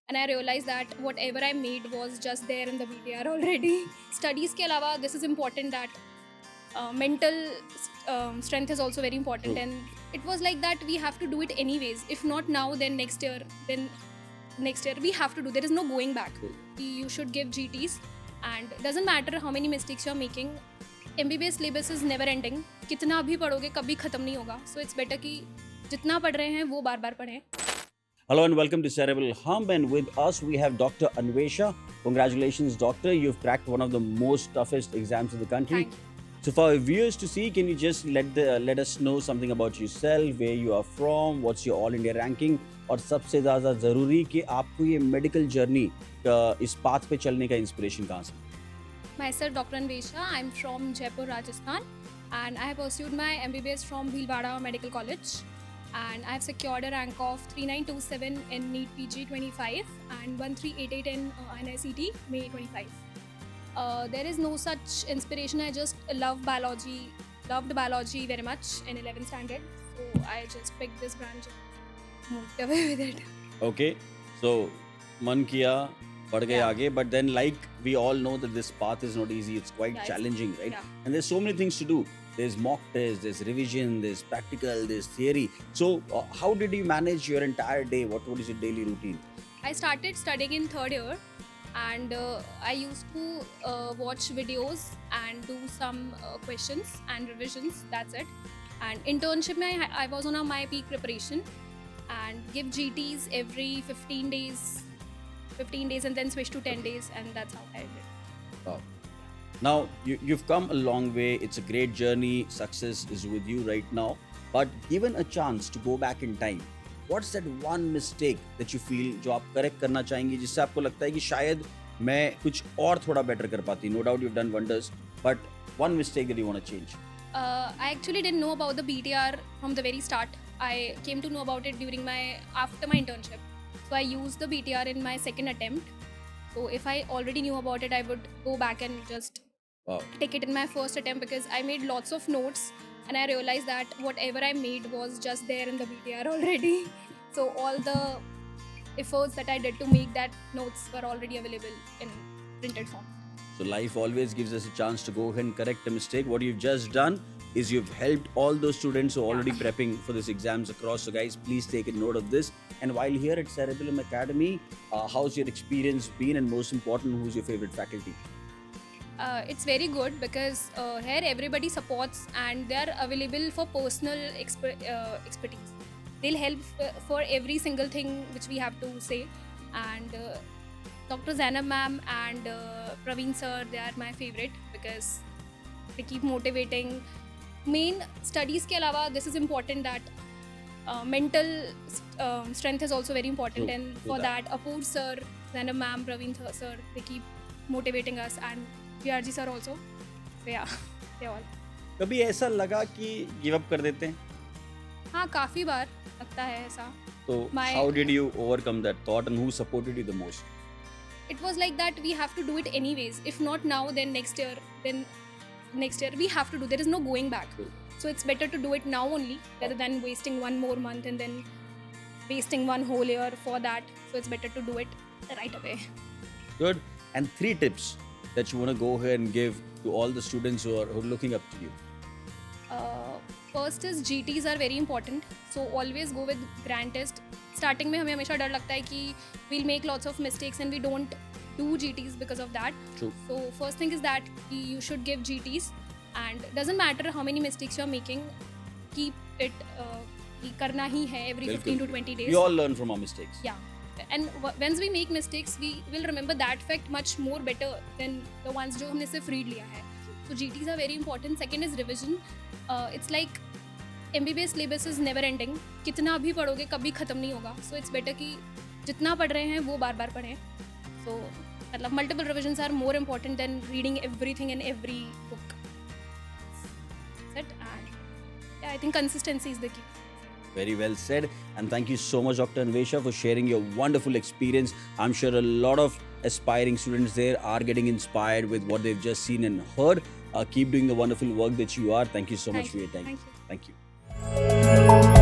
and I realized that whatever I made was just there in the BTR already. Studies के अलावा this is important that mental strength is also very important. True. And it was like that we have to do it anyways. If not now, then next year, then next year we have to do. There is no going back. True. You should give GTs, and doesn't matter how many mistakes you are making. MBBS syllabus is never ending. कितना भी पढ़ोगे कभी खत्म नहीं होगा. So it's better कि जितना पढ़ रहे हैं वो बार बार पढ़ें. Hello and welcome to Cerebral Hum, and with us we have Dr. Anvesha. Congratulations, doctor. You've cracked one of the most toughest exams in the country. Thank you. So for our viewers to see, can you just let us know something about yourself, where you are from, what's your all India ranking, और सबसे ज़्यादा ज़रूरी कि आपको ये medical journey इस path पे चलने का इंस्पिरेशन कहाँ से? Myself, Dr. Anvesha. I'm from Jaipur, Rajasthan, and I have pursued my MBBS from Bhilwara Medical College, and I have secured a rank of 3927 in NEET PG 25 and 1388 in NICT May 25. There is no such inspiration. I just loved biology very much in 11th standard, so I just picked this branch and moved away with it. Okay, so मन किया बढ़ गए Yeah. आगे, but then like we all know that this path is not easy. It's quite Yeah, challenging, right? yeah. And there's so many things to do. There's mock tests, there's revision, there's practical, there's theory. So how did you manage your entire day? What is your daily routine? I started studying in third year, and I used to watch videos and do some questions and revisions. That's it. And internship, I was on my peak preparation and give GTs every 15 days, and then switch to 10 days, and that's how I did. Wow. Now you've come a long way. It's a great journey. Success is with you right now. But given a chance to go back in time, what's that one mistake that you feel जो आप correct करना चाहेंगे, जिससे आपको लगता है कि शायद मैं कुछ और थोड़ा better कर पाती? No doubt you've done wonders, but one mistake that you want to change. I actually didn't know about the BTR from the very start. I came to know about it after my internship. So I used the BTR in my second attempt. So if I already knew about it, I would go back and just Wow. take it in my first attempt, because I made lots of notes and I realized that whatever I made was just there in the BTR already. So all the efforts that I did to make that notes were already available in printed form. So life always gives us a chance to go ahead and correct a mistake. What you've just done is you've helped all those students who are already prepping for these exams across. So guys, please take a note of this. And while here at Cerebellum Academy, how's your experience been? And most important, who's your favorite faculty? It's very good because here everybody supports and they are available for personal expertise. They'll help for every single thing which we have to say. And Dr. Zainab ma'am and Praveen sir, they are my favorite because they keep motivating. Main studies के अलावा this is important that mental strength is also very important. True. And True for that. that, Apoor sir, Zainab ma'am, Praveen sir, they keep motivating us, and PRG sir also. So yeah, they all. कभी ऐसा लगा कि give up कर देते हैं? हाँ, काफ़ी बार लगता है ऐसा. So how did you overcome that thought, and who supported you the most? It was like that we have to do it anyways. If not now, then next year, we have to do. There is no going back. True. So it's better to do it now only rather than wasting one more month and then wasting one whole year for that. So it's better to do it right away. Good. And 3 tips that you want to go ahead and give to all the students who are looking up to you. First is GTs are very important. So always go with grand test. Starting में हमें हमेशा डर लगता है कि we'll make lots of mistakes and we don't do GTs because of that. True. So first thing is that you should give GTs, and doesn't matter how many mistakes you are making, keep it कि करना ही है every 15 to 20 days. We all learn from our mistakes. Yeah. And once we make mistakes, we will remember that fact much more better than the ones जो हमने सिर्फ read लिया है. So GTs are very important. Second is revision. It's like MBBS syllabus is never ending. कितना भी पढ़ोगे कभी ख़त्म नहीं होगा. So it's better कि जितना पढ़ रहे हैं वो बार-बार पढ़ें. So मतलब multiple revisions are more important than reading everything in every book. That's it. And yeah, I think consistency is the key. Very well said. And thank you so much, Dr. Anvesha, for sharing your wonderful experience. I'm sure a lot of aspiring students there are getting inspired with what they've just seen and heard. Keep doing the wonderful work that you are. Thank you so much for your time. Thank you. Thank you.